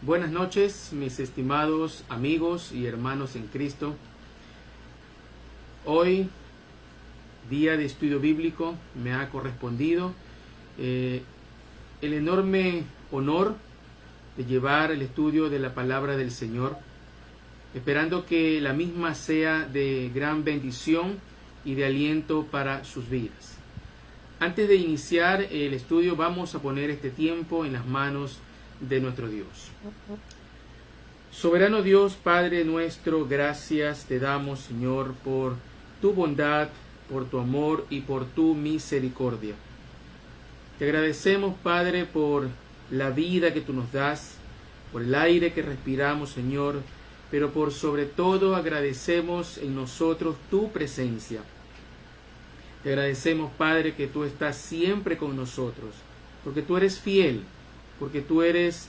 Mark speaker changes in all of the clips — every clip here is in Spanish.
Speaker 1: Buenas noches, mis estimados amigos y hermanos en Cristo. Hoy, día de estudio bíblico, me ha correspondido el enorme honor de llevar el estudio de la palabra del Señor, esperando que la misma sea de gran bendición y de aliento para sus vidas. Antes de iniciar el estudio, vamos a poner este tiempo en las manos de nuestro Dios. Soberano Dios, Padre nuestro, gracias te damos, Señor, por tu bondad, por tu amor y por tu misericordia. Te agradecemos, Padre, por la vida que tú nos das, por el aire que respiramos, Señor, pero por sobre todo agradecemos en nosotros tu presencia. Te agradecemos, Padre, que tú estás siempre con nosotros, porque tú eres fiel, porque tú eres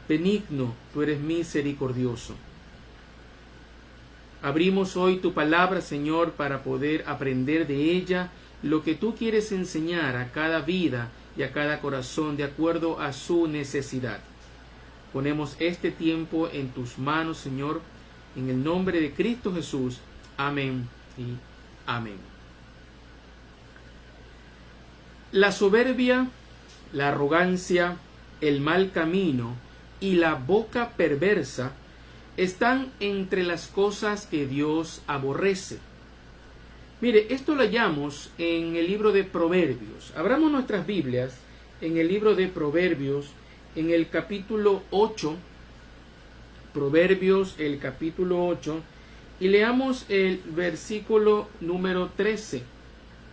Speaker 1: benigno, tú eres misericordioso. Abrimos hoy tu palabra, Señor, para poder aprender de ella lo que tú quieres enseñar a cada vida y a cada corazón de acuerdo a su necesidad. Ponemos este tiempo en tus manos, Señor, en el nombre de Cristo Jesús. Amén y amén. La soberbia, la arrogancia, el mal camino y la boca perversa están entre las cosas que Dios aborrece. Mire, esto lo hallamos en el libro de Proverbios. Abramos nuestras Biblias en el libro de Proverbios, en el capítulo 8, Proverbios, el capítulo 8, y leamos el versículo número 13.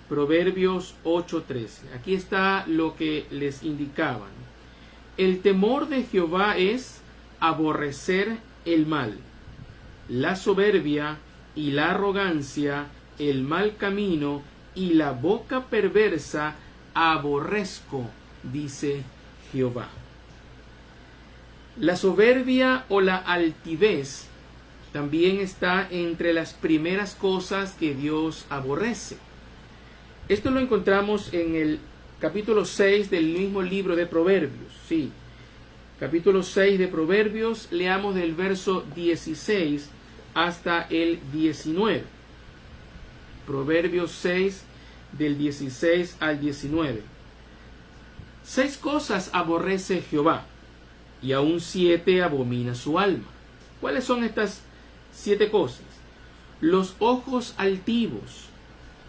Speaker 1: Proverbios 8:13. Aquí está lo que les indicaban. El temor de Jehová es aborrecer el mal, la soberbia y la arrogancia, el mal camino y la boca perversa aborrezco, dice Jehová. La soberbia o la altivez también está entre las primeras cosas que Dios aborrece. Esto lo encontramos en el capítulo 6 del mismo libro de Proverbios. Sí, capítulo 6 de Proverbios, leamos del verso 16 hasta el 19. Proverbios 6, del 16 al 19. 6 cosas aborrece Jehová, y aún 7 abomina su alma. ¿Cuáles son estas 7 cosas? Los ojos altivos,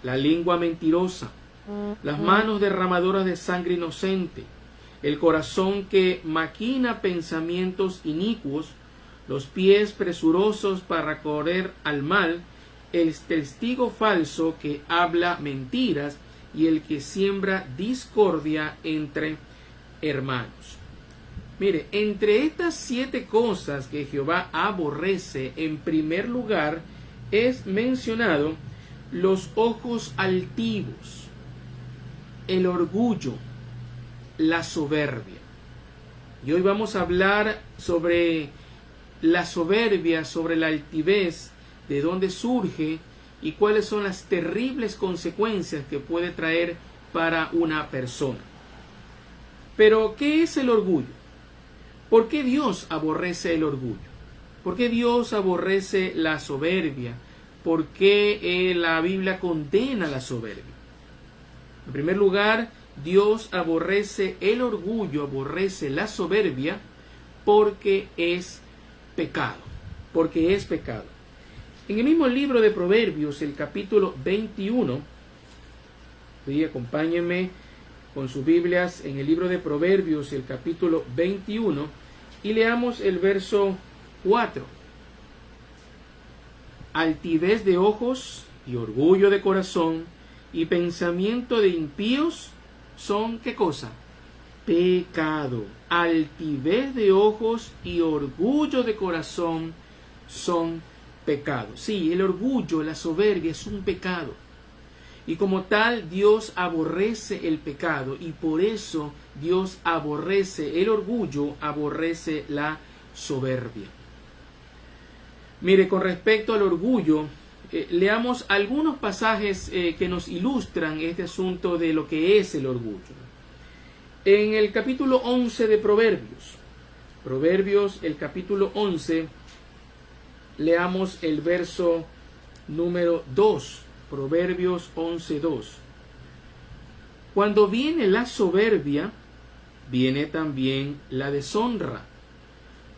Speaker 1: la lengua mentirosa, las manos derramadoras de sangre inocente, el corazón que maquina pensamientos inicuos, los pies presurosos para correr al mal, el testigo falso que habla mentiras y el que siembra discordia entre hermanos. Mire, entre estas 7 cosas que Jehová aborrece, en primer lugar es mencionado los ojos altivos, el orgullo, la soberbia. Y hoy vamos a hablar sobre la soberbia, sobre la altivez, de dónde surge y cuáles son las terribles consecuencias que puede traer para una persona. Pero, ¿qué es el orgullo? ¿Por qué Dios aborrece el orgullo? ¿Por qué Dios aborrece la soberbia? ¿Por qué la Biblia condena la soberbia? En primer lugar, Dios aborrece el orgullo, aborrece la soberbia, porque es pecado. Porque es pecado. En el mismo libro de Proverbios, el capítulo 21, y acompáñenme con sus Biblias en el libro de Proverbios, el capítulo 21, y leamos el verso 4. Altivez de ojos y orgullo de corazón y pensamiento de impíos son, ¿qué cosa? Pecado. Altivez de ojos y orgullo de corazón son pecado. Sí, el orgullo, la soberbia es un pecado. Y como tal, Dios aborrece el pecado, y por eso Dios aborrece el orgullo, aborrece la soberbia. Mire, con respecto al orgullo, leamos algunos pasajes que nos ilustran este asunto de lo que es el orgullo. En el capítulo 11 de Proverbios, Proverbios, el capítulo 11, leamos el verso número 2. Proverbios 11:2. Cuando viene la soberbia, viene también la deshonra,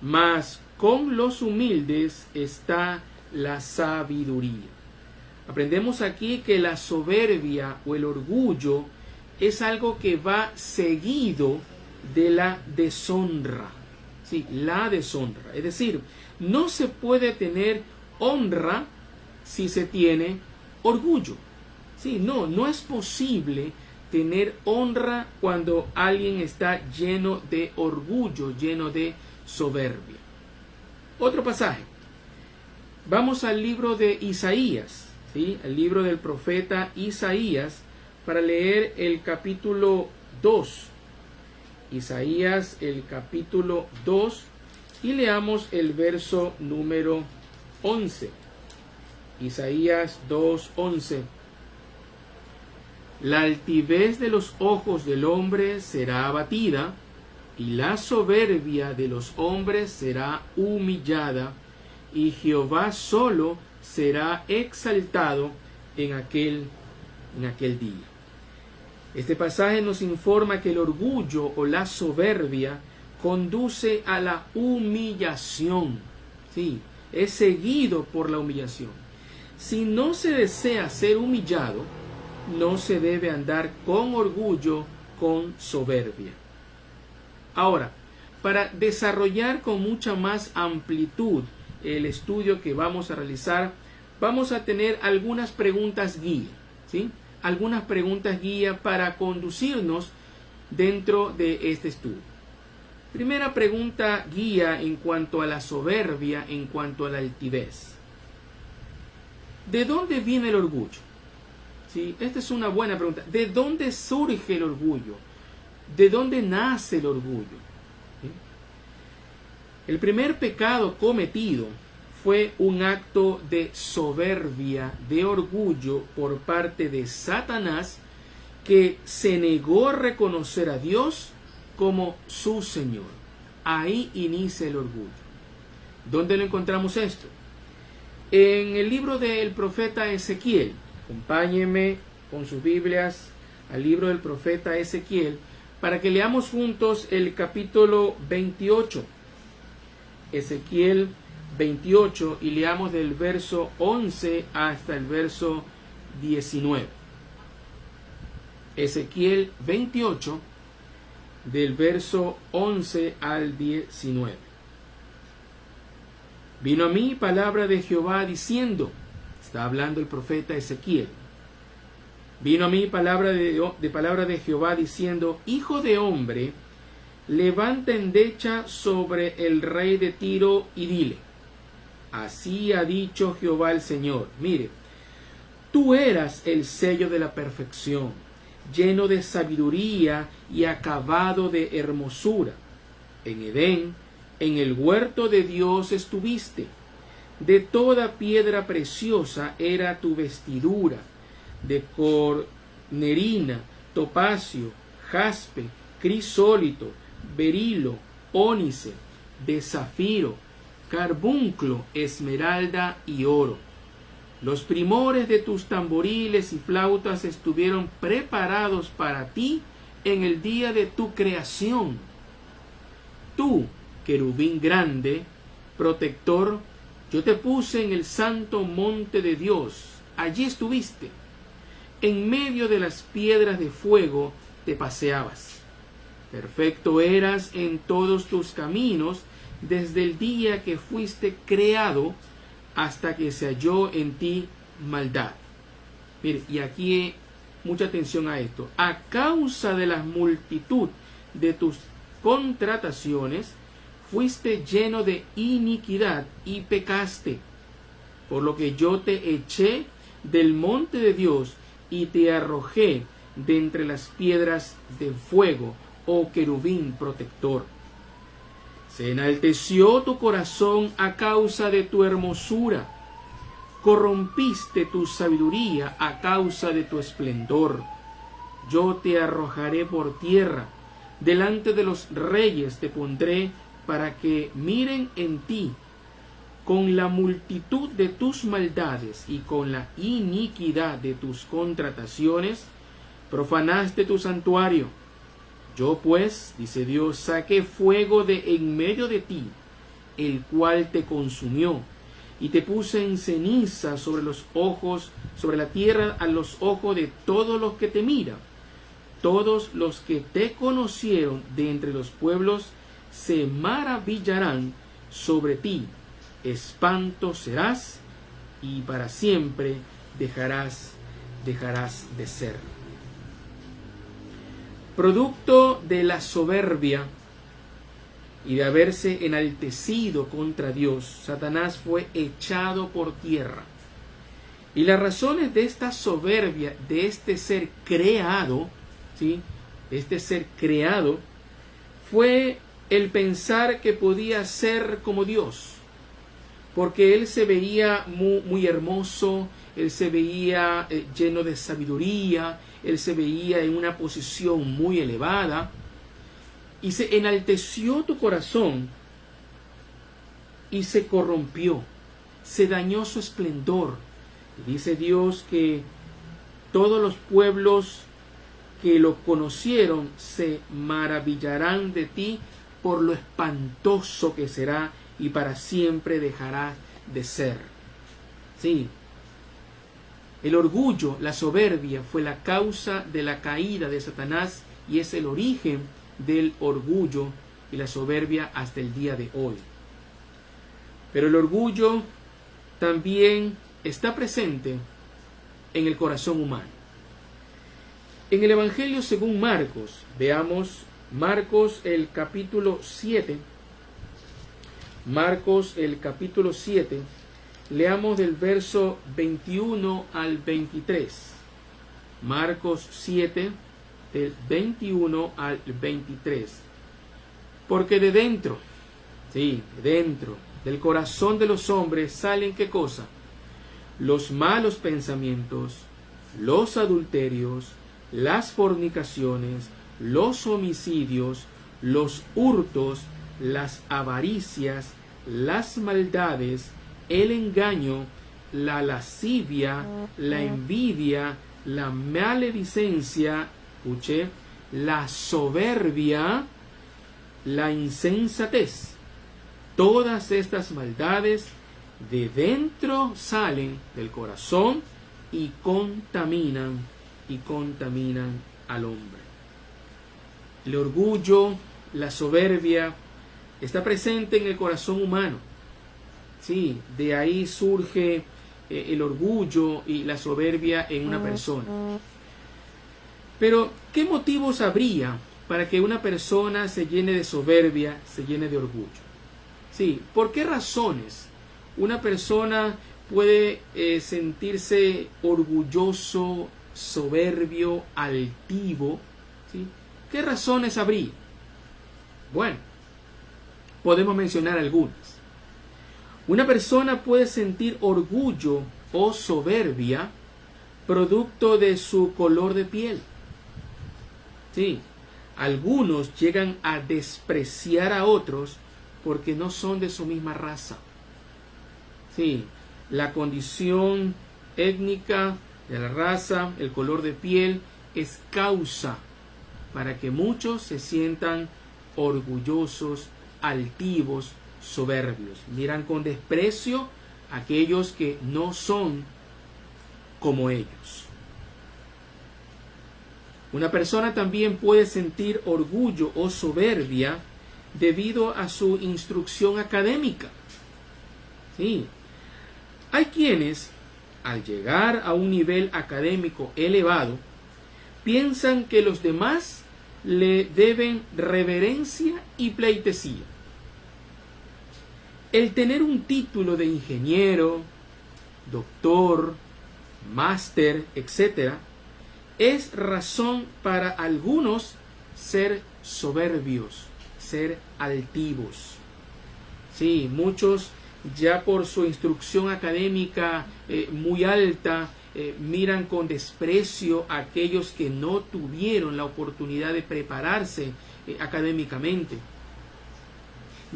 Speaker 1: mas con los humildes está la sabiduría. Aprendemos aquí que la soberbia o el orgullo es algo que va seguido de la deshonra. Sí, la deshonra. Es decir, no se puede tener honra si se tiene orgullo. Sí, no es posible tener honra cuando alguien está lleno de orgullo, lleno de soberbia. Otro pasaje. Vamos al libro de Isaías, ¿sí? El libro del profeta Isaías, para leer el capítulo 2. Isaías, el capítulo 2, y leamos el verso número 11. Isaías 2:11. La altivez de los ojos del hombre será abatida, y la soberbia de los hombres será humillada, y Jehová solo será exaltado en aquel día. Este pasaje nos informa que el orgullo o la soberbia conduce a la humillación. Sí, es seguido por la humillación. Si no se desea ser humillado, no se debe andar con orgullo, con soberbia. Ahora, para desarrollar con mucha más amplitud el estudio que vamos a realizar, vamos a tener algunas preguntas guía, ¿sí? Algunas preguntas guía para conducirnos dentro de este estudio. Primera pregunta guía en cuanto a la soberbia, en cuanto a la altivez. ¿De dónde viene el orgullo? ¿Sí? Esta es una buena pregunta. ¿De dónde surge el orgullo? ¿De dónde nace el orgullo? ¿Sí? El primer pecado cometido fue un acto de soberbia, de orgullo por parte de Satanás, que se negó a reconocer a Dios como su Señor. Ahí inicia el orgullo. ¿Dónde lo encontramos esto? En el libro del profeta Ezequiel. Acompáñenme con sus Biblias al libro del profeta Ezequiel para que leamos juntos el capítulo 28. Ezequiel 28, y leamos del verso 11 hasta el verso 19. Ezequiel 28, del verso 11 al 19. Vino a mí palabra de Jehová diciendo, está hablando el profeta Ezequiel, vino a mí palabra de Jehová diciendo, hijo de hombre, levanta endecha sobre el rey de Tiro y dile, así ha dicho Jehová el Señor, mire, tú eras el sello de la perfección, lleno de sabiduría y acabado de hermosura. En Edén, en el huerto de Dios estuviste. De toda piedra preciosa era tu vestidura, de cornerina, topacio, jaspe, crisólito, berilo, ónice, de zafiro, carbunclo, esmeralda y oro. Los primores de tus tamboriles y flautas estuvieron preparados para ti en el día de tu creación. Tú, querubín grande, protector, yo te puse en el santo monte de Dios. Allí estuviste. En medio de las piedras de fuego te paseabas. Perfecto eras en todos tus caminos desde el día que fuiste creado hasta que se halló en ti maldad. Mire, y aquí mucha atención a esto. A causa de la multitud de tus contrataciones, fuiste lleno de iniquidad y pecaste, por lo que yo te eché del monte de Dios y te arrojé de entre las piedras de fuego, oh querubín protector. Se enalteció tu corazón a causa de tu hermosura, corrompiste tu sabiduría a causa de tu esplendor. Yo te arrojaré por tierra, delante de los reyes te pondré para que miren en ti con la multitud de tus maldades y con la iniquidad de tus contrataciones, profanaste tu santuario. Yo pues, dice Dios, saqué fuego de en medio de ti, el cual te consumió, y te puse en ceniza sobre los ojos, sobre la tierra, a los ojos de todos los que te miran. Todos los que te conocieron de entre los pueblos se maravillarán sobre ti. Espanto serás y para siempre dejarás de ser. Producto de la soberbia y de haberse enaltecido contra Dios, Satanás fue echado por tierra. Y las razones de esta soberbia, de este ser creado, ¿sí? Este ser creado, fue el pensar que podía ser como Dios. Porque él se veía muy hermoso, él se veía lleno de sabiduría, él se veía en una posición muy elevada, y se enalteció tu corazón y se corrompió, se dañó su esplendor. Y dice Dios que todos los pueblos que lo conocieron se maravillarán de ti por lo espantoso que será, y para siempre dejará de ser. Sí, el orgullo, la soberbia fue la causa de la caída de Satanás y es el origen del orgullo y la soberbia hasta el día de hoy. Pero el orgullo también está presente en el corazón humano. En el Evangelio según Marcos, veamos Marcos el capítulo 7. Marcos el capítulo 7, leamos del verso 21 al 23. Marcos 7, del 21 al 23. Porque de dentro, sí, dentro del corazón de los hombres salen ¿qué cosa? Los malos pensamientos, los adulterios, las fornicaciones, los homicidios, los hurtos, las avaricias, las maldades, el engaño, la lascivia, la envidia, la maledicencia, escuche, la soberbia, la insensatez. Todas estas maldades de dentro salen del corazón y contaminan al hombre. El orgullo, la soberbia, está presente en el corazón humano. Sí, de ahí surge el orgullo y la soberbia en una persona. Pero, ¿qué motivos habría para que una persona se llene de soberbia, se llene de orgullo? Sí, ¿por qué razones una persona puede sentirse orgulloso, soberbio, altivo? ¿Sí? ¿Qué razones habría? Bueno, podemos mencionar algunas. Una persona puede sentir orgullo o soberbia producto de su color de piel. Sí, algunos llegan a despreciar a otros porque no son de su misma raza. Sí, la condición étnica de la raza, el color de piel, es causa para que muchos se sientan orgullosos, altivos, soberbios. Miran con desprecio a aquellos que no son como ellos. Una persona también puede sentir orgullo o soberbia debido a su instrucción académica. Sí. Hay quienes, al llegar a un nivel académico elevado, piensan que los demás le deben reverencia y pleitesía. El tener un título de ingeniero, doctor, máster, etc., es razón para algunos ser soberbios, ser altivos. Sí, muchos ya por su instrucción académica muy alta, miran con desprecio a aquellos que no tuvieron la oportunidad de prepararse académicamente.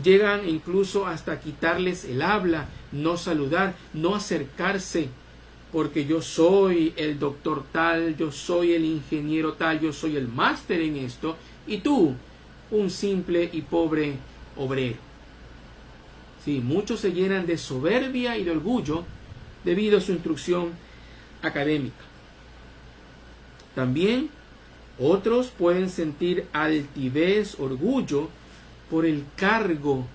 Speaker 1: Llegan incluso hasta quitarles el habla, no saludar, no acercarse, porque yo soy el doctor tal, yo soy el ingeniero tal, yo soy el máster en esto, y tú, un simple y pobre obrero. Sí, muchos se llenan de soberbia y de orgullo debido a su instrucción académica. También otros pueden sentir altivez, orgullo, por el cargo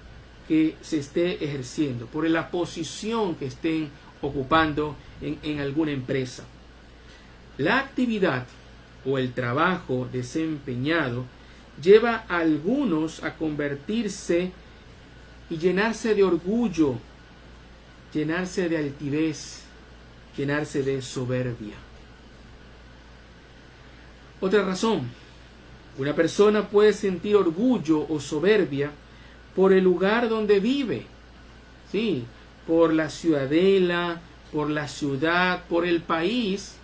Speaker 1: que se esté ejerciendo, por la posición que estén ocupando en alguna empresa. La actividad o el trabajo desempeñado lleva a algunos a convertirse y llenarse de orgullo, llenarse de altivez, llenarse de soberbia. Otra razón, una persona puede sentir orgullo o soberbia por el lugar donde vive, sí, por la ciudadela, por la ciudad, por el país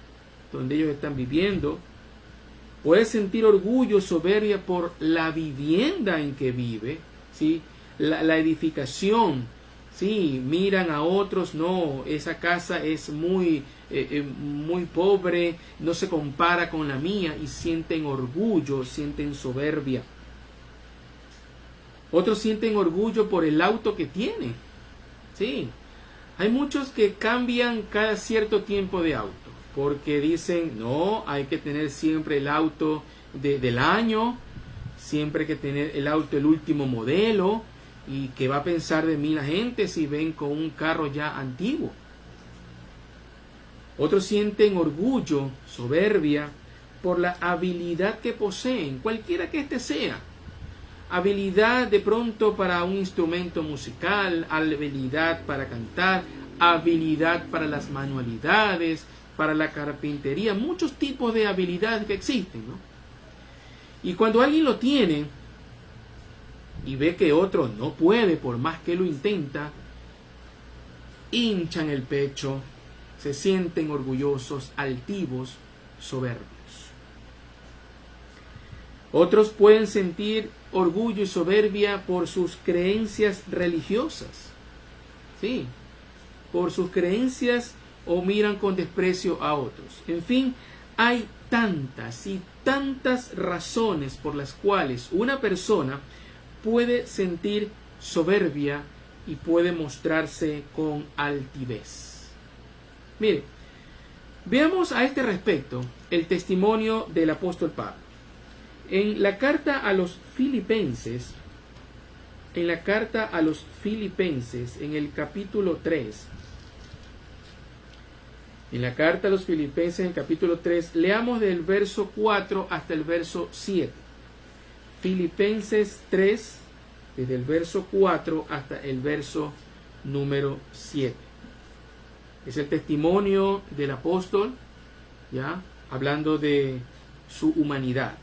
Speaker 1: donde ellos están viviendo. Puede sentir orgullo o soberbia por la vivienda en que vive, sí, la edificación, sí, miran a otros, no, esa casa es muy pobre, no se compara con la mía, y sienten orgullo, sienten soberbia. Otros sienten orgullo por el auto que tienen. Sí, hay muchos que cambian cada cierto tiempo de auto, porque dicen, no, hay que tener siempre el auto del año, siempre hay que tener el auto el último modelo, y que va a pensar de mí la gente si ven con un carro ya antiguo. Otros sienten orgullo, soberbia, por la habilidad que poseen, cualquiera que éste sea. Habilidad de pronto para un instrumento musical, habilidad para cantar, habilidad para las manualidades, para la carpintería, muchos tipos de habilidades que existen, ¿no? Y cuando alguien lo tiene y ve que otro no puede, por más que lo intenta, hinchan el pecho, se sienten orgullosos, altivos, soberbios. Otros pueden sentir orgullo y soberbia por sus creencias religiosas. Sí, por sus creencias, o miran con desprecio a otros. En fin, hay tantas y tantas razones por las cuales una persona puede sentir soberbia y puede mostrarse con altivez. Mire, veamos a este respecto el testimonio del apóstol Pablo. En la carta a los Filipenses, en el capítulo 3, leamos del verso 4 hasta el verso 7. Filipenses 3, desde el verso 4 hasta el verso número 7. Es el testimonio del apóstol, ya, hablando de su humanidad.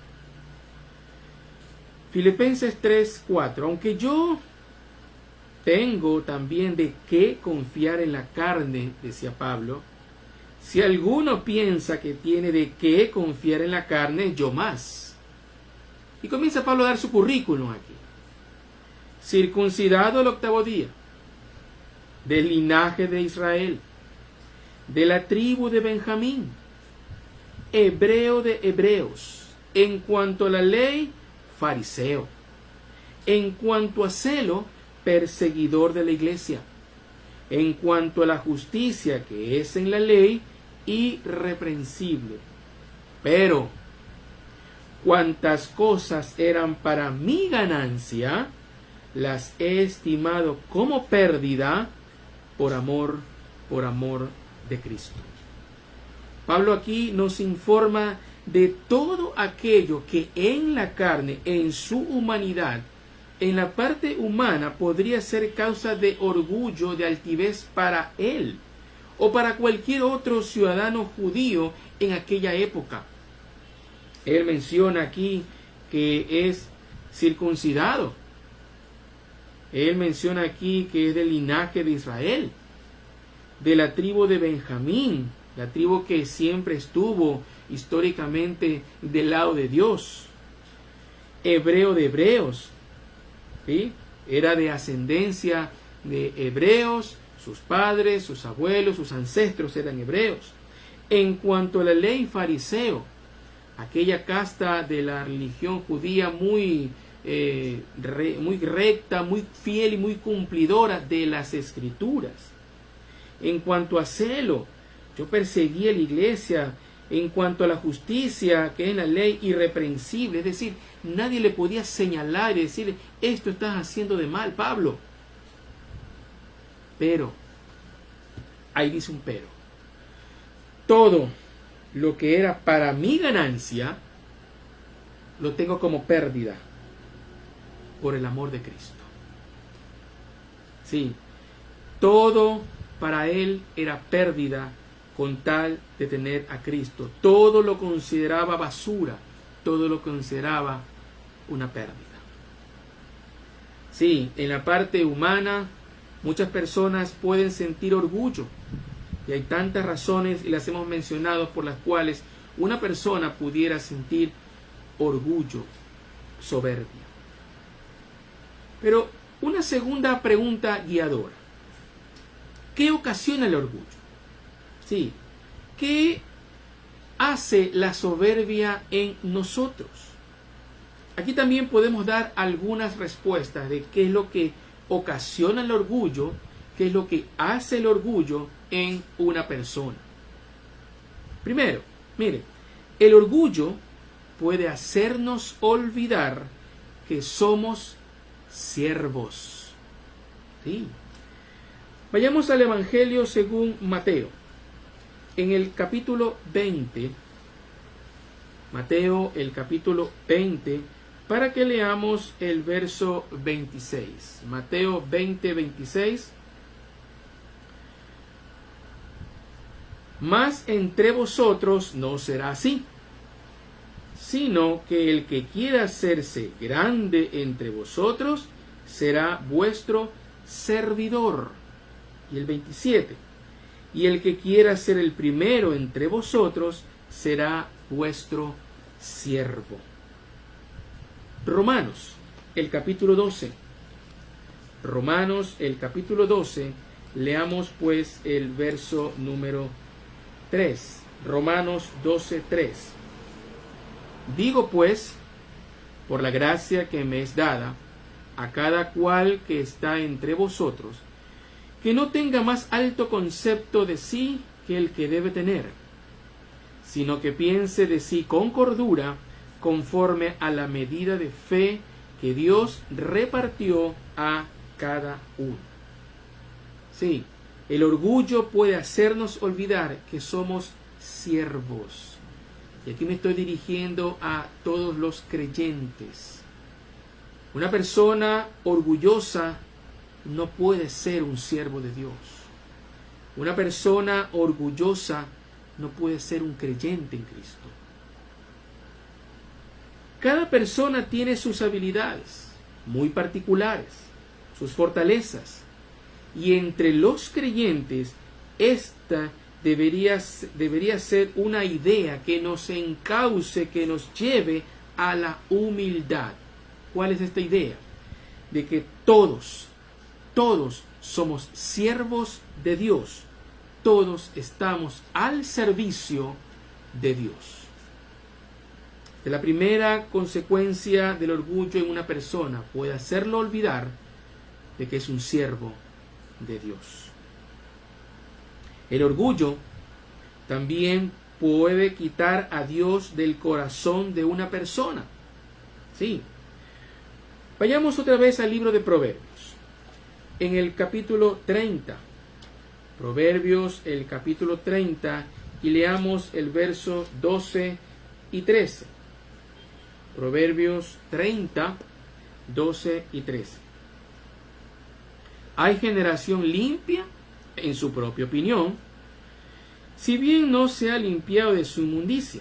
Speaker 1: Filipenses 3, 4. Aunque yo tengo también de qué confiar en la carne, decía Pablo, si alguno piensa que tiene de qué confiar en la carne, yo más. Y comienza Pablo a dar su currículum aquí. Circuncidado el 8º día, del linaje de Israel, de la tribu de Benjamín, hebreo de hebreos, en cuanto a la ley, fariseo, en cuanto a celo, perseguidor de la iglesia, en cuanto a la justicia que es en la ley, irreprensible. Pero cuantas cosas eran para mi ganancia, las he estimado como pérdida por amor de Cristo. Pablo aquí nos informa de todo aquello que en la carne, en su humanidad, en la parte humana, podría ser causa de orgullo, de altivez para él o para cualquier otro ciudadano judío en aquella época. Él menciona aquí que es circuncidado. Él menciona aquí que es del linaje de Israel, de la tribu de Benjamín, la tribu que siempre estuvo históricamente del lado de Dios. Hebreo de hebreos, ¿sí? Era de ascendencia de hebreos, sus padres, sus abuelos, sus ancestros eran hebreos. En cuanto a la ley fariseo, aquella casta de la religión judía muy recta, muy fiel y muy cumplidora de las escrituras. En cuanto a celo, yo perseguía la iglesia. En cuanto a la justicia, que es la ley irreprensible, es decir, nadie le podía señalar y decirle, esto estás haciendo de mal, Pablo. Pero, ahí dice un pero, todo lo que era para mi ganancia, lo tengo como pérdida por el amor de Cristo. Sí, todo para él era pérdida con tal de tener a Cristo. Todo lo consideraba basura, todo lo consideraba una pérdida. Sí, en la parte humana, muchas personas pueden sentir orgullo, y hay tantas razones, y las hemos mencionado, por las cuales una persona pudiera sentir orgullo, soberbia. Pero una segunda pregunta guiadora: ¿qué ocasiona el orgullo? Sí, ¿qué hace la soberbia en nosotros? Aquí también podemos dar algunas respuestas de qué es lo que ocasiona el orgullo, qué es lo que hace el orgullo en una persona. Primero, mire, el orgullo puede hacernos olvidar que somos siervos. Sí. Vayamos al Evangelio según Mateo. En el capítulo 20, Mateo, el capítulo 20, para que leamos el verso 26. Mateo 20, 26. Mas entre vosotros no será así, sino que el que quiera hacerse grande entre vosotros será vuestro servidor. Y el 27. Y el que quiera ser el primero entre vosotros será vuestro siervo. Romanos, el capítulo 12. Romanos, el capítulo 12. Leamos pues el verso número 3. Romanos 12, 3. Digo pues, por la gracia que me es dada, a cada cual que está entre vosotros, que no tenga más alto concepto de sí que el que debe tener, sino que piense de sí con cordura, conforme a la medida de fe que Dios repartió a cada uno. Sí, el orgullo puede hacernos olvidar que somos siervos. Y aquí me estoy dirigiendo a todos los creyentes. Una persona orgullosa no puede ser un siervo de Dios. Una persona orgullosa no puede ser un creyente en Cristo. Cada persona tiene sus habilidades muy particulares, sus fortalezas, y entre los creyentes esta debería ser una idea que nos encauce, que nos lleve a la humildad. ¿Cuál es esta idea? De que todos somos siervos de Dios. Todos estamos al servicio de Dios. La primera consecuencia del orgullo en una persona puede hacerlo olvidar de que es un siervo de Dios. El orgullo también puede quitar a Dios del corazón de una persona. Sí. Vayamos otra vez al libro de Proverbios. En el capítulo 30. Proverbios, el capítulo 30, y leamos el verso 12 y 13. Proverbios 30, 12 y 13. Hay generación limpia en su propia opinión, si bien no se ha limpiado de su inmundicia.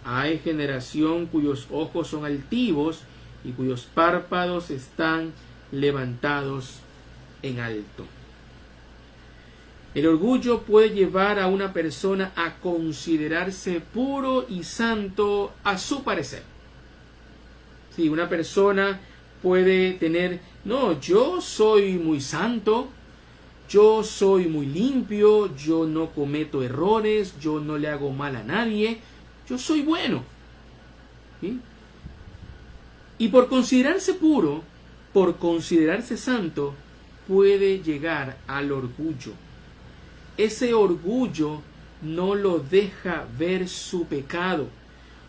Speaker 1: Hay generación cuyos ojos son altivos y cuyos párpados están levantados en alto. El orgullo puede llevar a una persona a considerarse puro y santo a su parecer. Sí, una persona puede tener No, yo soy muy santo, yo soy muy limpio, yo no cometo errores, yo no le hago mal a nadie, yo soy bueno. ¿Sí? Y por considerarse puro, por considerarse santo, puede llegar al orgullo. Ese orgullo no lo deja ver su pecado.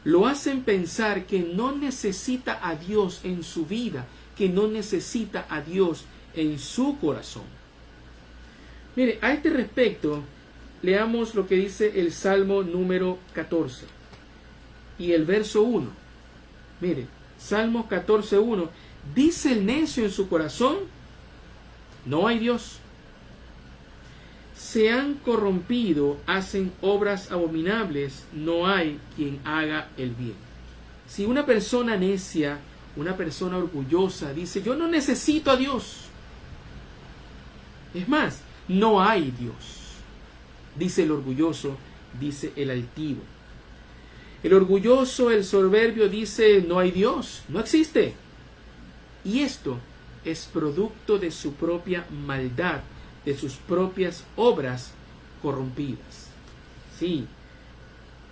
Speaker 1: Lo hacen pensar que no necesita a Dios en su vida, que no necesita a Dios en su corazón. Mire, a este respecto, leamos lo que dice el Salmo número 14 y el verso 1. Mire, Salmo 14:1. Dice el necio en su corazón: no hay Dios. Se han corrompido, hacen obras abominables, no hay quien haga el bien. Si una persona necia, una persona orgullosa dice: yo no necesito a Dios, es más, no hay Dios, dice el orgulloso, dice el altivo. El orgulloso, el soberbio dice: no hay Dios, no existe. Y esto es producto de su propia maldad, de sus propias obras corrompidas. Sí,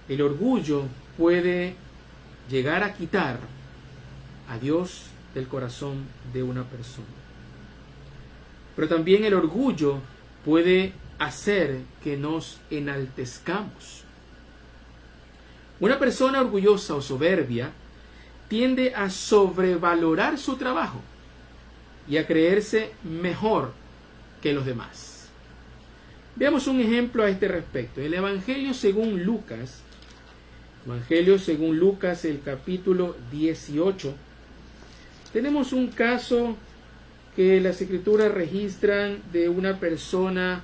Speaker 1: el orgullo puede llegar a quitar a Dios del corazón de una persona. Pero también el orgullo puede hacer que nos enaltezcamos. Una persona orgullosa o soberbia tiende a sobrevalorar su trabajo y a creerse mejor que los demás. Veamos un ejemplo a este respecto. El Evangelio según Lucas, el capítulo 18, tenemos un caso que las Escrituras registran de una persona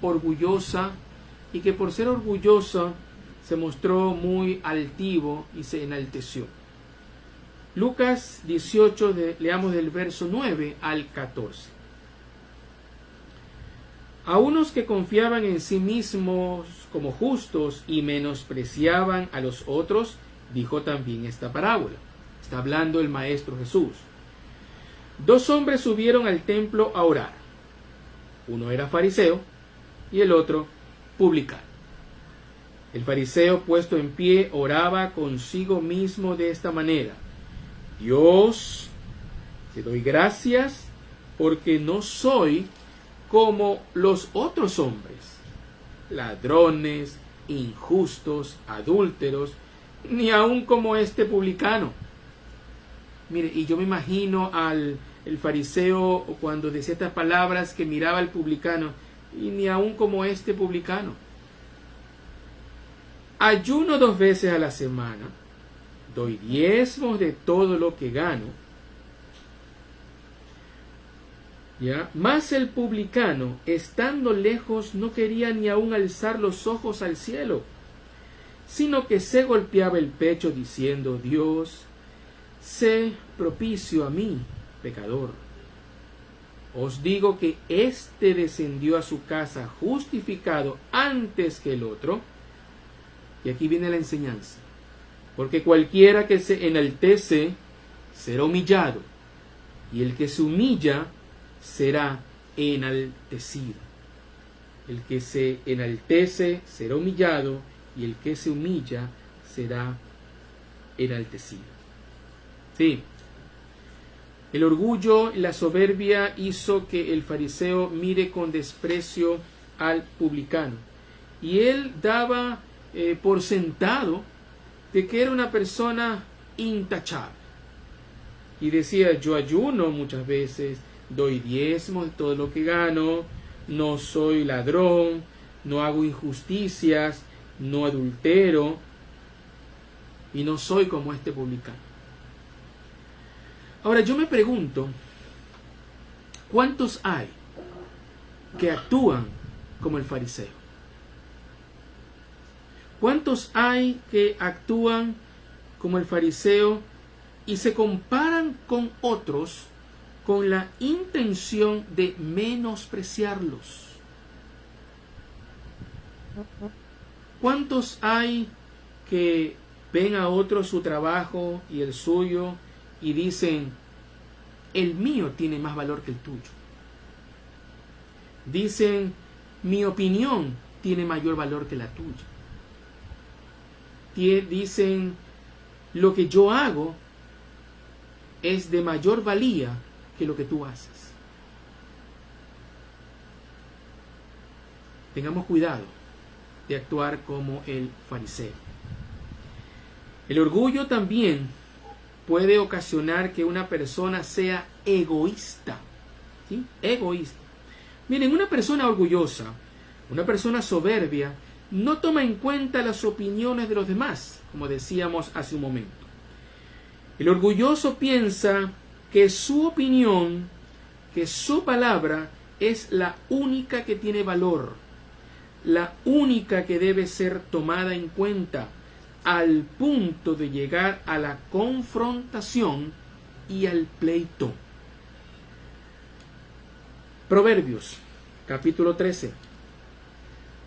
Speaker 1: orgullosa y que por ser orgullosa se mostró muy altivo y se enalteció. Lucas 18, leamos del verso 9 al 14. A unos que confiaban en sí mismos como justos y menospreciaban a los otros, dijo también esta parábola. Está hablando el Maestro Jesús. 2 hombres subieron al templo a orar. Uno era fariseo y el otro publicano. El fariseo, puesto en pie, oraba consigo mismo de esta manera: Dios, te doy gracias porque no soy como los otros hombres, ladrones, injustos, adúlteros, ni aun como este publicano. Mire, y yo me imagino el fariseo cuando decía estas palabras, que miraba al publicano, y ni aun como este publicano. Ayuno 2 veces a la semana, doy diezmos de todo lo que gano. ¿Ya? Mas el publicano, estando lejos, no quería ni aun alzar los ojos al cielo, sino que se golpeaba el pecho diciendo: Dios, sé propicio a mí, pecador. Os digo que éste descendió a su casa justificado antes que el otro. Y aquí viene la enseñanza. Porque cualquiera que se enaltece será humillado, y el que se humilla será enaltecido. El que se enaltece será humillado, y el que se humilla será enaltecido. Sí. El orgullo y la soberbia hizo que el fariseo mire con desprecio al publicano. Y él daba por sentado de que era una persona intachable. Y decía: yo ayuno muchas veces, doy diezmos de todo lo que gano, no soy ladrón, no hago injusticias, no adultero, y no soy como este publicano. Ahora yo me pregunto, ¿cuántos hay que actúan como el fariseo? ¿Cuántos hay que actúan como el fariseo y se comparan con otros con la intención de menospreciarlos? ¿Cuántos hay que ven a otros su trabajo y el suyo y dicen: el mío tiene más valor que el tuyo. Dicen, mi opinión tiene mayor valor que la tuya. Dicen, lo que yo hago es de mayor valía que lo que tú haces. Tengamos cuidado de actuar como el fariseo. El orgullo también puede ocasionar que una persona sea egoísta. ¿Sí? Egoísta. Miren, una persona orgullosa, una persona soberbia, no toma en cuenta las opiniones de los demás, como decíamos hace un momento. El orgulloso piensa que su opinión, que su palabra es la única que tiene valor, la única que debe ser tomada en cuenta, al punto de llegar a la confrontación y al pleito. Proverbios, capítulo 13.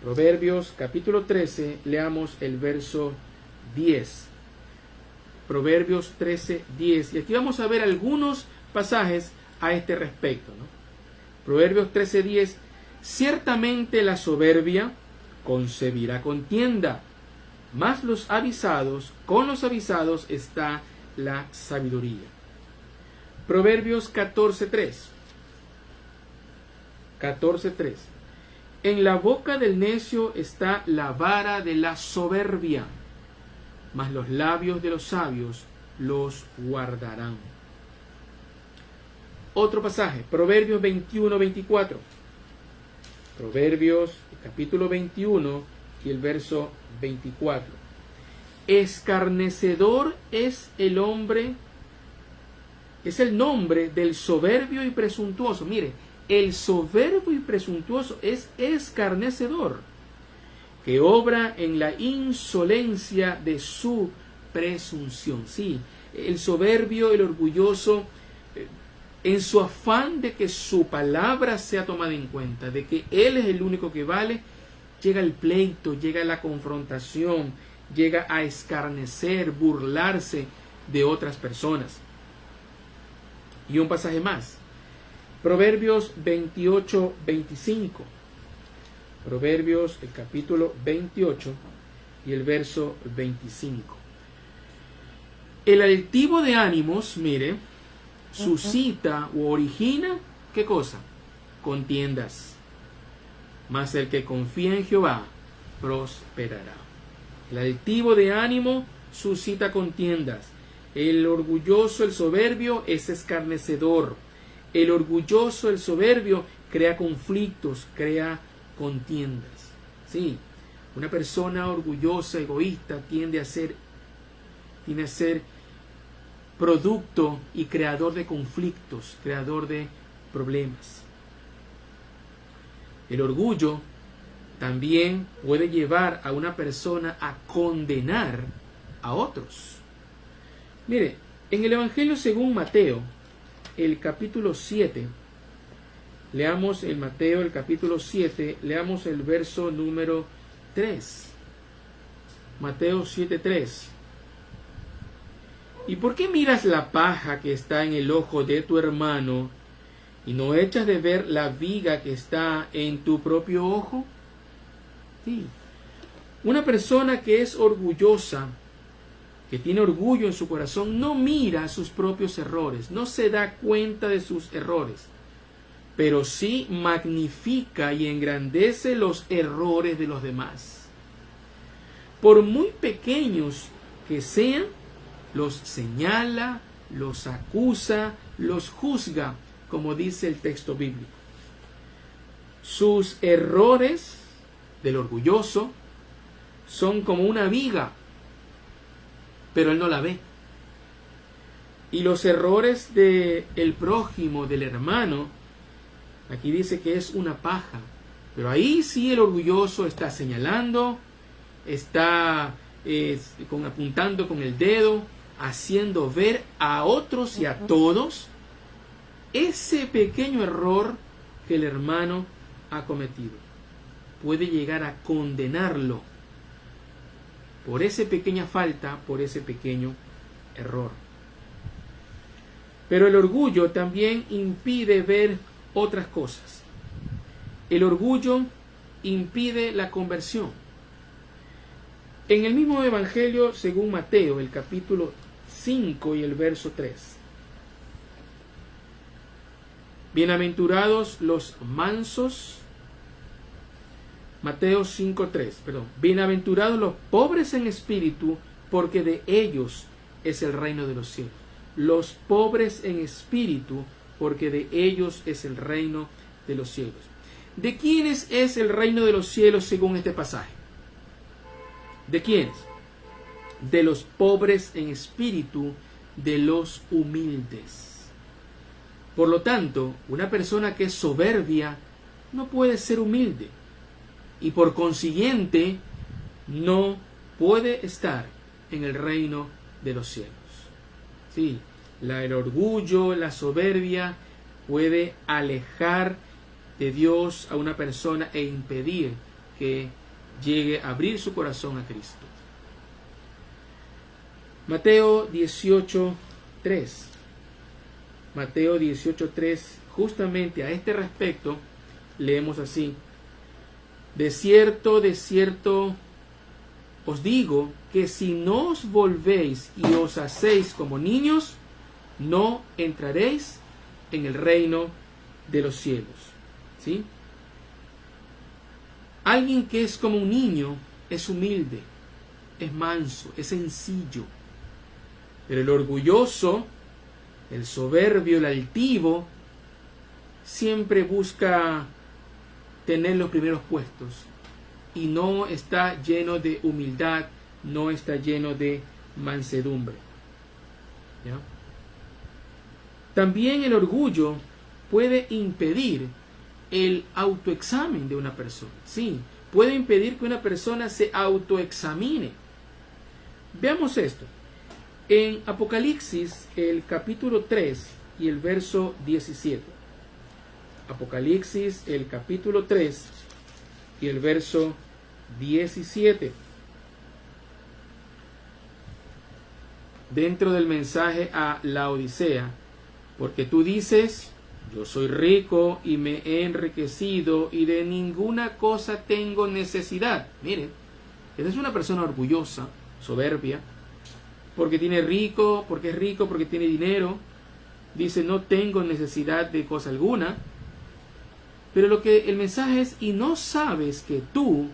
Speaker 1: Proverbios, capítulo 13, leamos el verso 10. Proverbios 13, 10. Y aquí vamos a ver algunos pasajes a este respecto, ¿no? Proverbios 13, 10. Ciertamente la soberbia concebirá contienda, mas con los avisados está la sabiduría. Proverbios 14, 3. 14:3. En la boca del necio está la vara de la soberbia, mas los labios de los sabios los guardarán. Otro pasaje, Proverbios 21:24. Proverbios capítulo 21 y el verso 24. Escarnecedor es el hombre, es el nombre del soberbio y presuntuoso. Mire, el soberbio y presuntuoso es escarnecedor, que obra en la insolencia de su presunción. Sí, el soberbio, el orgulloso, en su afán de que su palabra sea tomada en cuenta, de que él es el único que vale, llega el pleito, llega la confrontación, llega a escarnecer, burlarse de otras personas. Y un pasaje más. Proverbios 28, 25. Proverbios, el capítulo 28 y el verso 25. El altivo de ánimos, mire, suscita o origina, ¿qué cosa? Contiendas. Mas el que confía en Jehová prosperará. El altivo de ánimo suscita contiendas. El orgulloso, el soberbio, es escarnecedor. El orgulloso, el soberbio, crea conflictos, crea contiendas. Sí, una persona orgullosa, egoísta, tiende a ser producto y creador de conflictos, creador de problemas. El orgullo también puede llevar a una persona a condenar a otros. Mire, en el Evangelio según Mateo, el capítulo 7, leamos el Mateo, el capítulo 7, leamos el verso número 3. Mateo 7:3. ¿Y por qué miras la paja que está en el ojo de tu hermano y no echas de ver la viga que está en tu propio ojo? Sí. Una persona que es orgullosa, que tiene orgullo en su corazón, no mira sus propios errores, no se da cuenta de sus errores, pero sí magnifica y engrandece los errores de los demás. Por muy pequeños que sean, los señala, los acusa, los juzga, como dice el texto bíblico. Sus errores del orgulloso son como una viga, pero él no la ve. Y los errores del prójimo, del hermano, aquí dice que es una paja, pero ahí sí el orgulloso está señalando, está apuntando con el dedo, haciendo ver a otros y a todos ese pequeño error que el hermano ha cometido. Puede llegar a condenarlo por esa pequeña falta, por ese pequeño error. Pero el orgullo también impide ver otras cosas. El orgullo impide la conversión. En el mismo Evangelio, según Mateo, el capítulo 5 y el verso 3. Bienaventurados los mansos. Mateo 5:3, perdón. Bienaventurados los pobres en espíritu, porque de ellos es el reino de los cielos. Los pobres en espíritu, porque de ellos es el reino de los cielos. ¿De quiénes es el reino de los cielos según este pasaje? ¿De quiénes? De los pobres en espíritu, de los humildes. Por lo tanto, una persona que es soberbia no puede ser humilde y por consiguiente no puede estar en el reino de los cielos. Sí, el orgullo, la soberbia puede alejar de Dios a una persona e impedir que llegue a abrir su corazón a Cristo. Mateo 18:3. Mateo 18:3, justamente a este respecto, leemos así: de cierto os digo que si no os volvéis y os hacéis como niños, no entraréis en el reino de los cielos. ¿Sí? Alguien que es como un niño es humilde, es manso, es sencillo. Pero el orgulloso, el soberbio, el altivo, siempre busca tener los primeros puestos y no está lleno de humildad, no está lleno de mansedumbre. ¿Ya? También el orgullo puede impedir el autoexamen de una persona. Sí, puede impedir que una persona se autoexamine. Veamos esto. En Apocalipsis, el capítulo 3 y el verso 17. Apocalipsis, el capítulo 3 y el verso 17. Dentro del mensaje a la Odisea, porque tú dices: yo soy rico y me he enriquecido y de ninguna cosa tengo necesidad. Miren, esa es una persona orgullosa, soberbia, porque es rico, porque tiene dinero. Dice: no tengo necesidad de cosa alguna. Pero lo que el mensaje es: y no sabes que tú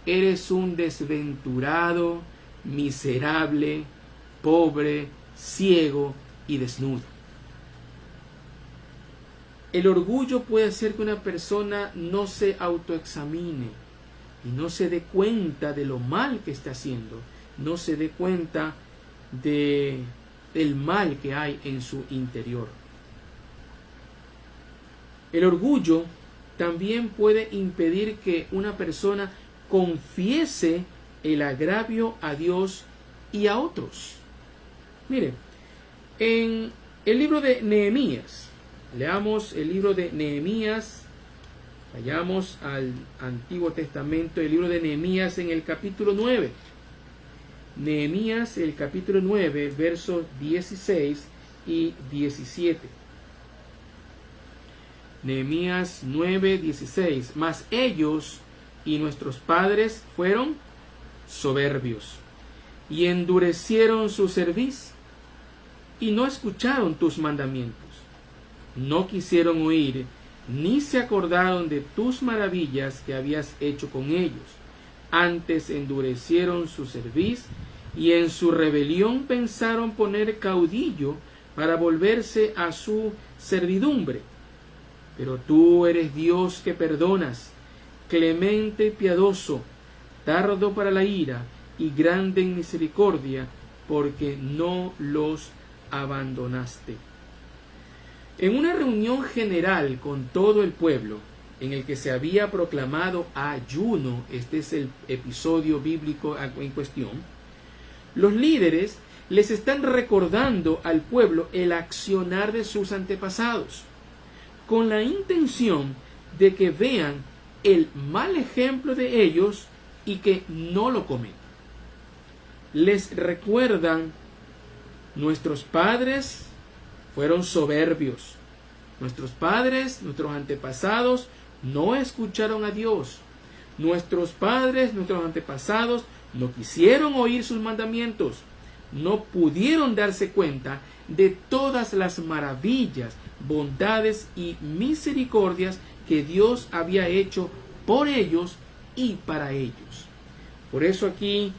Speaker 1: eres un desventurado, miserable, pobre, ciego y desnudo. El orgullo puede hacer que una persona no se autoexamine y no se dé cuenta de lo mal que está haciendo, no se dé cuenta del mal que hay en su interior. El orgullo también puede impedir que una persona confiese el agravio a Dios y a otros. Mire, en el libro de Nehemías, leamos el libro de Nehemías, vayamos al Antiguo Testamento, el libro de Nehemías en el capítulo 9. Nehemías, el capítulo 9, versos 16 y 17. Nehemías 9, 16. Mas ellos y nuestros padres fueron soberbios y endurecieron su cerviz y no escucharon tus mandamientos. No quisieron oír, ni se acordaron de tus maravillas que habías hecho con ellos. Antes endurecieron su cerviz y en su rebelión pensaron poner caudillo para volverse a su servidumbre. Pero tú eres Dios que perdonas, clemente y piadoso, tardo para la ira y grande en misericordia, porque no los abandonaste. En una reunión general con todo el pueblo, en el que se había proclamado ayuno, este es el episodio bíblico en cuestión, los líderes les están recordando al pueblo el accionar de sus antepasados, con la intención de que vean el mal ejemplo de ellos y que no lo cometan. Les recuerdan: nuestros padres fueron soberbios. Nuestros padres, nuestros antepasados, no escucharon a Dios. Nuestros padres, nuestros antepasados, no quisieron oír sus mandamientos. No pudieron darse cuenta de todas las maravillas, bondades y misericordias que Dios había hecho por ellos y para ellos. Por eso aquí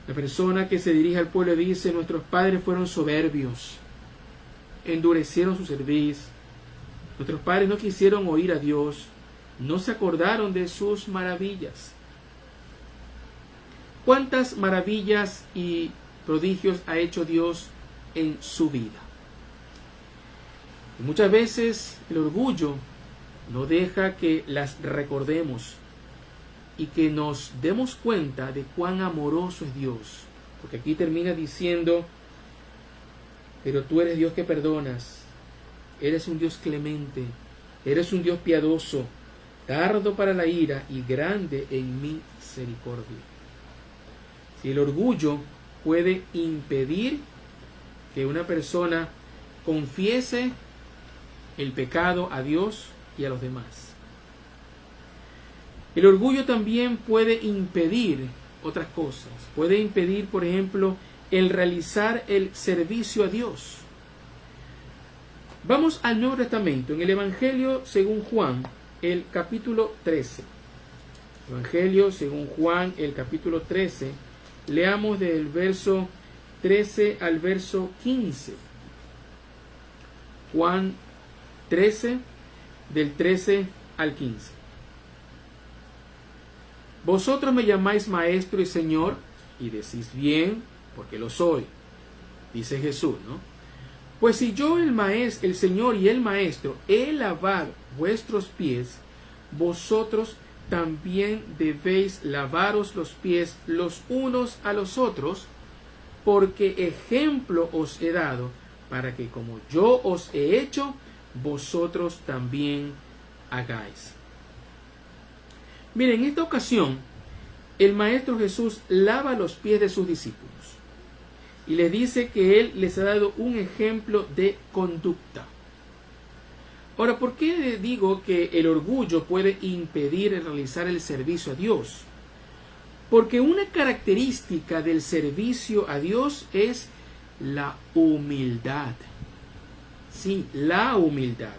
Speaker 1: la persona que se dirige al pueblo dice: nuestros padres fueron soberbios, endurecieron su cerviz. Nuestros padres no quisieron oír a Dios, no se acordaron de sus maravillas. ¿Cuántas maravillas y prodigios ha hecho Dios en su vida? Y muchas veces el orgullo no deja que las recordemos y que nos demos cuenta de cuán amoroso es Dios. Porque aquí termina diciendo: pero tú eres Dios que perdonas, eres un Dios clemente, eres un Dios piadoso, tardo para la ira y grande en misericordia. Si el orgullo puede impedir que una persona confiese el pecado a Dios y a los demás. El orgullo también puede impedir otras cosas. Puede impedir, por ejemplo, el realizar el servicio a Dios. Vamos al Nuevo Testamento, en el Evangelio según Juan, el capítulo 13. Evangelio según Juan, el capítulo 13. Leamos del verso 13 al verso 15. Juan 13, del 13 al 15. Vosotros me llamáis maestro y señor, y decís bien, porque lo soy, dice Jesús, ¿no? Pues si yo, el Señor y el Maestro, he lavado vuestros pies, vosotros también debéis lavaros los pies los unos a los otros, porque ejemplo os he dado, para que como yo os he hecho, vosotros también hagáis. Miren, en esta ocasión, el Maestro Jesús lava los pies de sus discípulos y les dice que Él les ha dado un ejemplo de conducta. Ahora, ¿por qué digo que el orgullo puede impedir realizar el servicio a Dios? Porque una característica del servicio a Dios es la humildad. Sí, la humildad.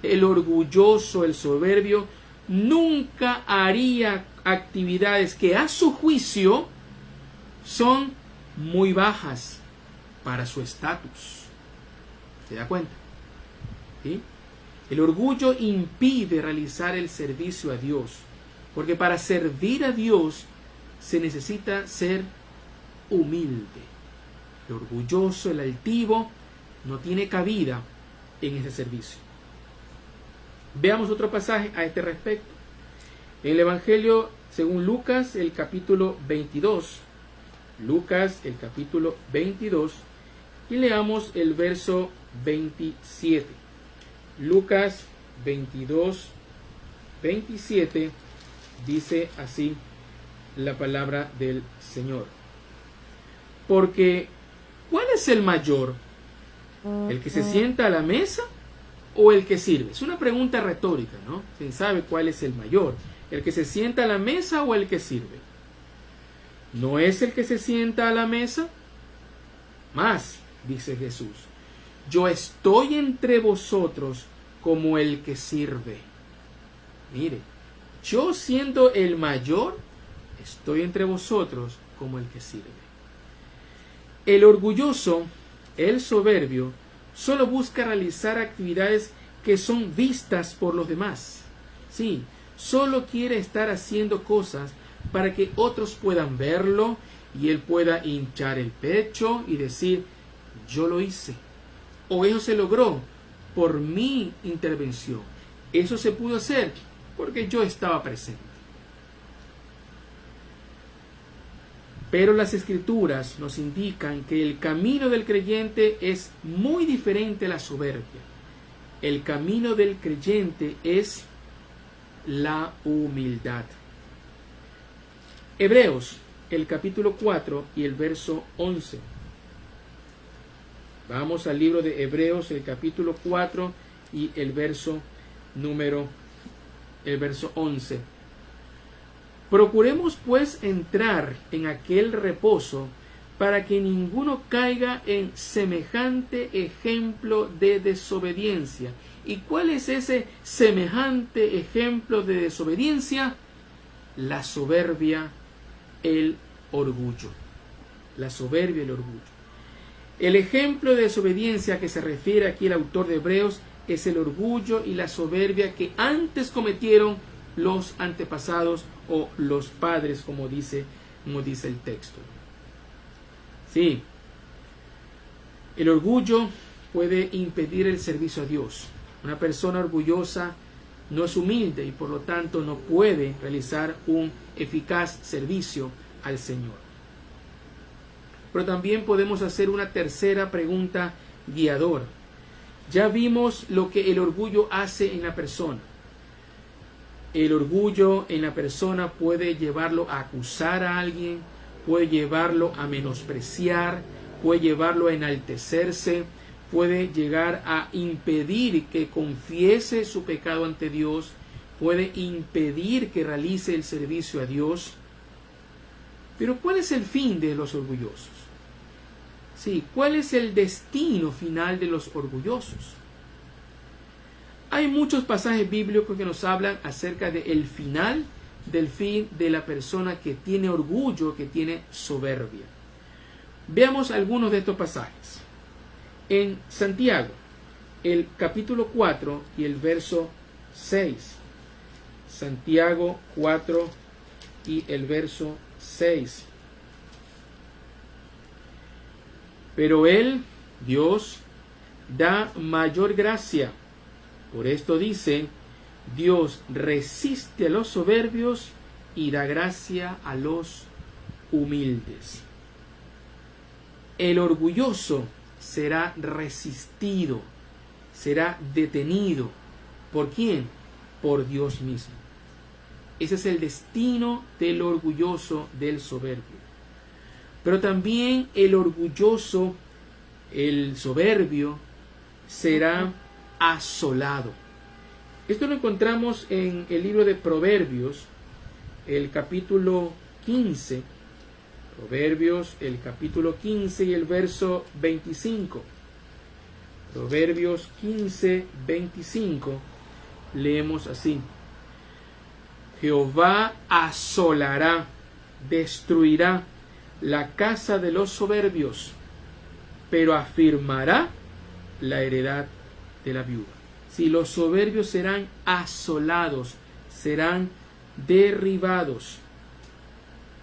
Speaker 1: El orgulloso, el soberbio, nunca haría actividades que a su juicio son muy bajas para su estatus. ¿Se da cuenta? ¿Sí? El orgullo impide realizar el servicio a Dios, porque para servir a Dios se necesita ser humilde. El orgulloso, el altivo, no tiene cabida en ese servicio. Veamos otro pasaje a este respecto. En el Evangelio según Lucas, el capítulo 22. Lucas, el capítulo 22. Y leamos el verso 27. Lucas 22, 27. Dice así la palabra del Señor. Porque, ¿cuál es el mayor? ¿El que se sienta a la mesa o el que sirve? Es una pregunta retórica, ¿no? ¿Quién sabe cuál es el mayor? ¿El que se sienta a la mesa o el que sirve? ¿No es el que se sienta a la mesa? Más, dice Jesús, yo estoy entre vosotros como el que sirve. Mire, yo siendo el mayor, estoy entre vosotros como el que sirve. El orgulloso, el soberbio, solo busca realizar actividades que son vistas por los demás. Sí, solo quiere estar haciendo cosas para que otros puedan verlo y él pueda hinchar el pecho y decir, yo lo hice. O eso se logró por mi intervención. Eso se pudo hacer porque yo estaba presente. Pero las Escrituras nos indican que el camino del creyente es muy diferente a la soberbia. El camino del creyente es la humildad. Hebreos, el capítulo 4 y el verso 11. Vamos al libro de Hebreos, el capítulo 4 y el verso 11. Procuremos pues entrar en aquel reposo para que ninguno caiga en semejante ejemplo de desobediencia. ¿Y cuál es ese semejante ejemplo de desobediencia? La soberbia, el orgullo. La soberbia, el orgullo. El ejemplo de desobediencia a que se refiere aquí el autor de Hebreos es el orgullo y la soberbia que antes cometieron los antepasados o los padres, como dice el texto. Sí, el orgullo puede impedir el servicio a Dios. Una persona orgullosa no es humilde y por lo tanto no puede realizar un eficaz servicio al Señor. Pero también podemos hacer una tercera pregunta guiadora. Ya vimos lo que el orgullo hace en la persona. El orgullo en la persona puede llevarlo a acusar a alguien, puede llevarlo a menospreciar, puede llevarlo a enaltecerse, puede llegar a impedir que confiese su pecado ante Dios, puede impedir que realice el servicio a Dios. Pero ¿cuál es el fin de los orgullosos? Sí, ¿cuál es el destino final de los orgullosos? Hay muchos pasajes bíblicos que nos hablan acerca del final, del fin de la persona que tiene orgullo, que tiene soberbia. Veamos algunos de estos pasajes. En Santiago, el capítulo 4 y el verso 6. Santiago 4 y el verso 6. Pero Él, Dios, da mayor gracia. Por esto dice, Dios resiste a los soberbios y da gracia a los humildes. El orgulloso será resistido, será detenido. ¿Por quién? Por Dios mismo. Ese es el destino del orgulloso, del soberbio. Pero también el orgulloso, el soberbio, será asolado. Esto lo encontramos en el libro de Proverbios, el capítulo 15. Proverbios, el capítulo 15 y el verso 25. Proverbios 15, 25. Leemos así. Jehová asolará, destruirá la casa de los soberbios, pero afirmará la heredad de la viuda. Si los soberbios serán asolados, serán derribados.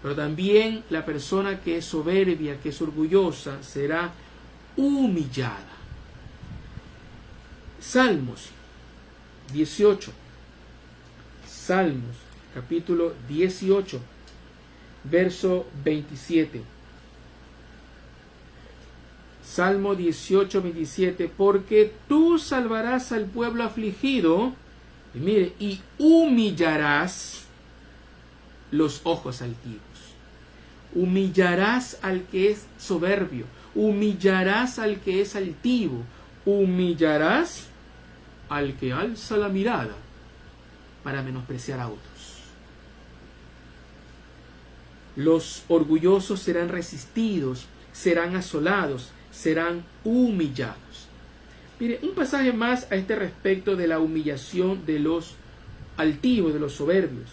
Speaker 1: Pero también la persona que es soberbia, que es orgullosa, será humillada. Salmos 18. Salmos capítulo 18, verso 27. Salmo 18, 27. Porque tú salvarás al pueblo afligido, y mire, y humillarás los ojos altivos. Humillarás al que es soberbio, humillarás al que es altivo, humillarás al que alza la mirada para menospreciar a otros. Los orgullosos serán resistidos, serán asolados, serán humillados. Mire, un pasaje más a este respecto de la humillación de los altivos, de los soberbios.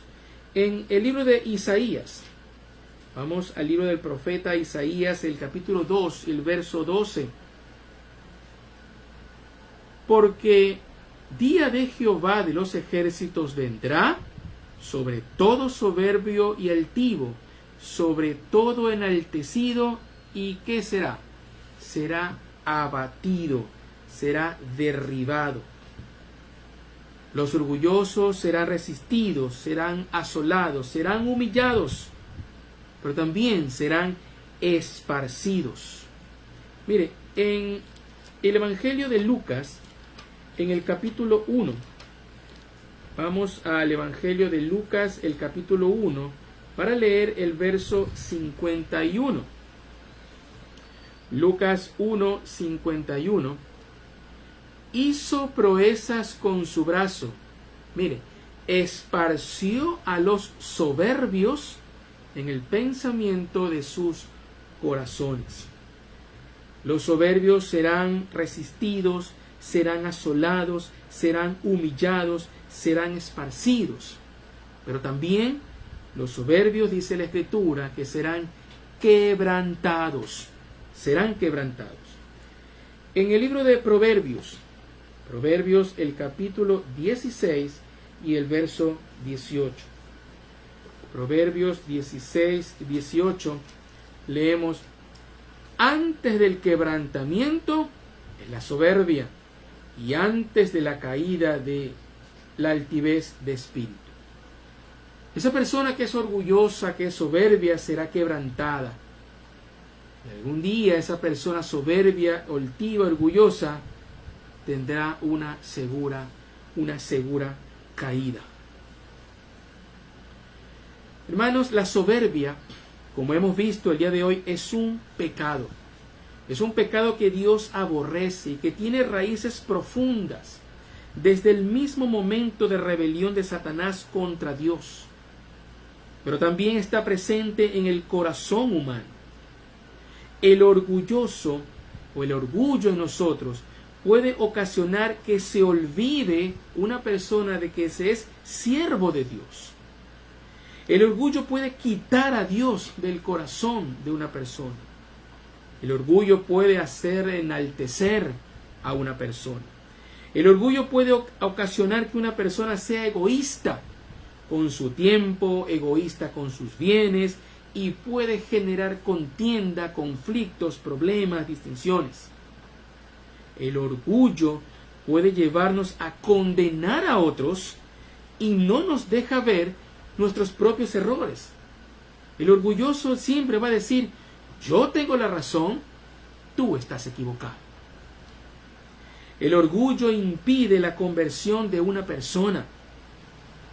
Speaker 1: En el libro de Isaías, vamos al libro del profeta Isaías, el capítulo 2, el verso 12. Porque día de Jehová de los ejércitos vendrá sobre todo soberbio y altivo, sobre todo enaltecido, y ¿qué será? Será abatido, será derribado. Los orgullosos serán resistidos, serán asolados, serán humillados, pero también serán esparcidos. Mire, en el Evangelio de Lucas, en el capítulo 1, vamos al Evangelio de Lucas, el capítulo 1, para leer el verso 51. Lucas 1:51, hizo proezas con su brazo. Mire, esparció a los soberbios en el pensamiento de sus corazones. Los soberbios serán resistidos, serán asolados, serán humillados, serán esparcidos. Pero también los soberbios, dice la Escritura, que serán quebrantados. Serán quebrantados. En el libro de Proverbios, el capítulo 16 y el verso 18. Proverbios 16 y 18, leemos: antes del quebrantamiento es la soberbia, y antes de la caída de la altivez de espíritu. Esa persona que es orgullosa, que es soberbia, será quebrantada. Y algún día esa persona soberbia, altiva, orgullosa, tendrá una segura caída. Hermanos, la soberbia, como hemos visto el día de hoy, es un pecado. Es un pecado que Dios aborrece y que tiene raíces profundas desde el mismo momento de rebelión de Satanás contra Dios. Pero también está presente en el corazón humano. El orgulloso o el orgullo en nosotros puede ocasionar que se olvide una persona de que se es siervo de Dios. El orgullo puede quitar a Dios del corazón de una persona. El orgullo puede hacer enaltecer a una persona. El orgullo puede ocasionar que una persona sea egoísta con su tiempo, egoísta con sus bienes, y puede generar contienda, conflictos, problemas, distinciones. El orgullo puede llevarnos a condenar a otros y no nos deja ver nuestros propios errores. El orgulloso siempre va a decir: yo tengo la razón, tú estás equivocado. El orgullo impide la conversión de una persona.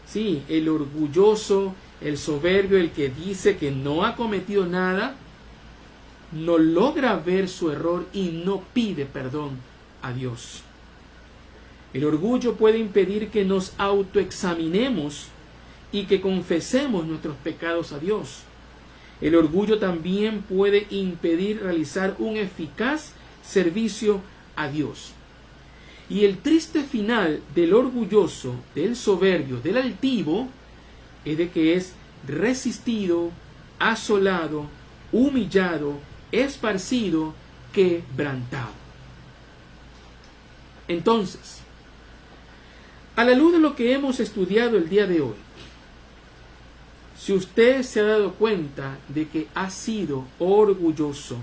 Speaker 1: Sí, el orgulloso, el soberbio, el que dice que no ha cometido nada, no logra ver su error y no pide perdón a Dios. El orgullo puede impedir que nos autoexaminemos y que confesemos nuestros pecados a Dios. El orgullo también puede impedir realizar un eficaz servicio a Dios. Y el triste final del orgulloso, del soberbio, del altivo, es de que es resistido, asolado, humillado, esparcido, quebrantado. Entonces, a la luz de lo que hemos estudiado el día de hoy, si usted se ha dado cuenta de que ha sido orgulloso,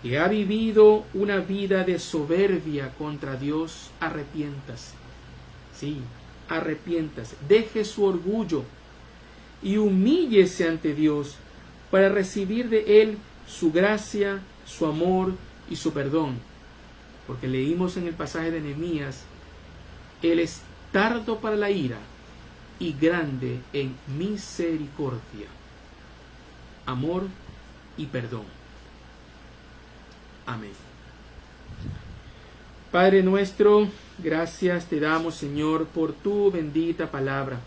Speaker 1: que ha vivido una vida de soberbia contra Dios, arrepiéntase. Sí, arrepiéntase. Deje su orgullo y humíllese ante Dios para recibir de Él su gracia, su amor y su perdón. Porque leímos en el pasaje de Nehemías: Él es tardo para la ira y grande en misericordia, amor y perdón. Amén. Padre nuestro, gracias te damos, Señor, por tu bendita palabra.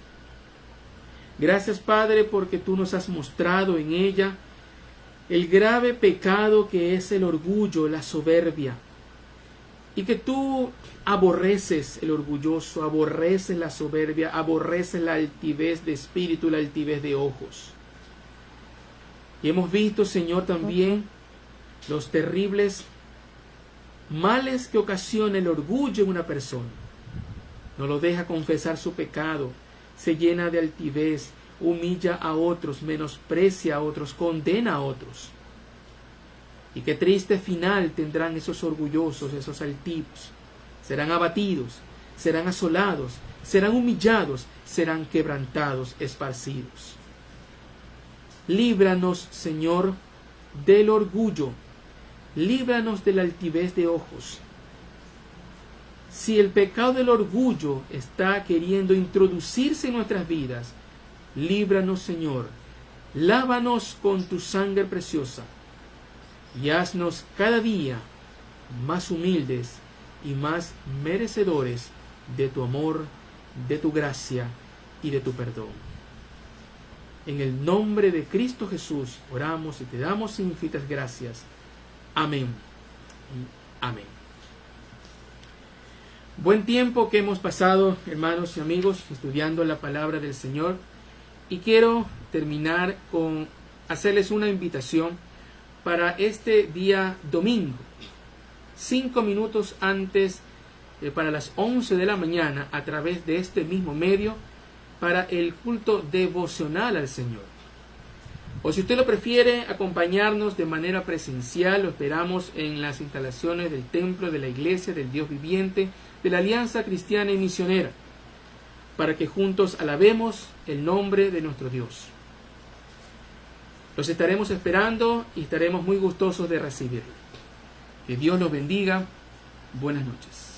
Speaker 1: Gracias, Padre, porque tú nos has mostrado en ella el grave pecado que es el orgullo, la soberbia, y que tú aborreces el orgulloso, aborreces la soberbia, aborreces la altivez de espíritu, la altivez de ojos. Y hemos visto, Señor, también los terribles males que ocasiona el orgullo en una persona. No lo deja confesar su pecado, se llena de altivez, humilla a otros, menosprecia a otros, condena a otros. Y qué triste final tendrán esos orgullosos, esos altivos. Serán abatidos, serán asolados, serán humillados, serán quebrantados, esparcidos. Líbranos, Señor, del orgullo. Líbranos de la altivez de ojos. Si el pecado del orgullo está queriendo introducirse en nuestras vidas, líbranos, Señor. Lávanos con tu sangre preciosa. y haznos cada día más humildes y más merecedores de tu amor, de tu gracia y de tu perdón. En el nombre de Cristo Jesús oramos y te damos infinitas gracias. Amén y amén. Buen tiempo que hemos pasado, hermanos y amigos, estudiando la palabra del Señor, y quiero terminar con hacerles una invitación para este día domingo, 5 minutos antes, para las 11 de la mañana, a través de este mismo medio, para el culto devocional al Señor. O si usted lo prefiere, acompañarnos de manera presencial, lo esperamos en las instalaciones del templo de la Iglesia del Dios Viviente de la Alianza Cristiana y Misionera, para que juntos alabemos el nombre de nuestro Dios. Los estaremos esperando y estaremos muy gustosos de recibirlo. Que Dios los bendiga. Buenas noches.